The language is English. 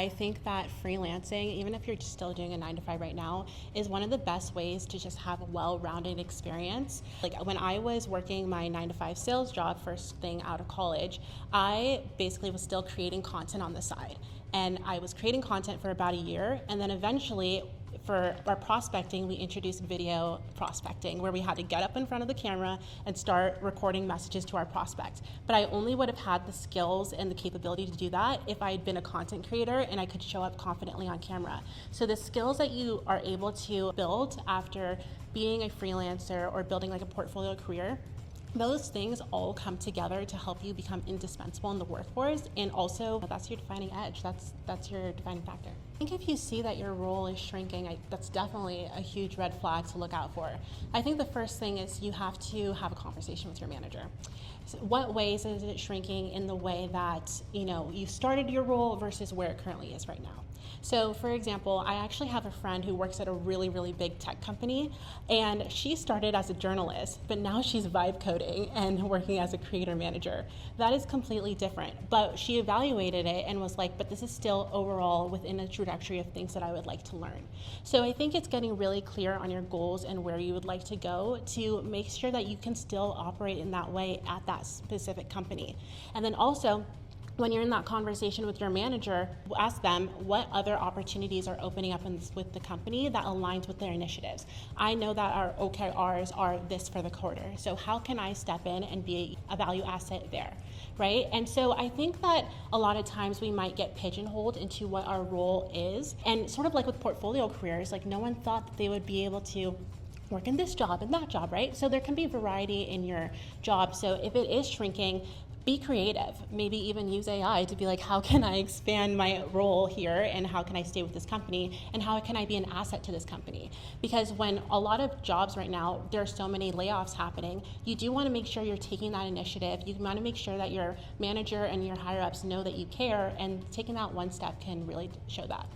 I think that freelancing, even if you're still doing a 9 to 5 right now, is one of the best ways to just have a well-rounded experience. Like when I was working my 9 to 5 sales job first thing out of college, I basically was still creating content on the side. And I was creating content for about a year, and then eventually for our prospecting, we introduced video prospecting where we had to get up in front of the camera and start recording messages to our prospects. But I only would have had the skills and the capability to do that if I had been a content creator and I could show up confidently on camera. So the skills that you are able to build after being a freelancer or building like a portfolio career, those things all come together to help you become indispensable in the workforce, and also that's your defining edge. That's your defining factor. I think if you see that your role is shrinking, that's definitely a huge red flag to look out for. I think the first thing is you have to have a conversation with your manager. So what ways is it shrinking in the way that you started your role versus where it currently is right now? So for example, I actually have a friend who works at a really, really big tech company, and she started as a journalist, but now she's vibe coding and working as a creator manager. That is completely different, but she evaluated it and was like, but this is still overall within a trajectory of things that I would like to learn. So I think it's getting really clear on your goals and where you would like to go to make sure that you can still operate in that way at that specific company. And then also, when you're in that conversation with your manager, ask them what other opportunities are opening up with the company that aligns with their initiatives. I know that our OKRs are this for the quarter, so how can I step in and be a value asset there, right? And so I think that a lot of times we might get pigeonholed into what our role is, and sort of like with portfolio careers, like no one thought that they would be able to work in this job and that job, right? So there can be variety in your job. So if it is shrinking, be creative. Maybe even use AI to be like, how can I expand my role here, and how can I stay with this company, and how can I be an asset to this company? Because when a lot of jobs right now, there are so many layoffs happening, you do want to make sure you're taking that initiative. You want to make sure that your manager and your higher ups know that you care, and taking that one step can really show that.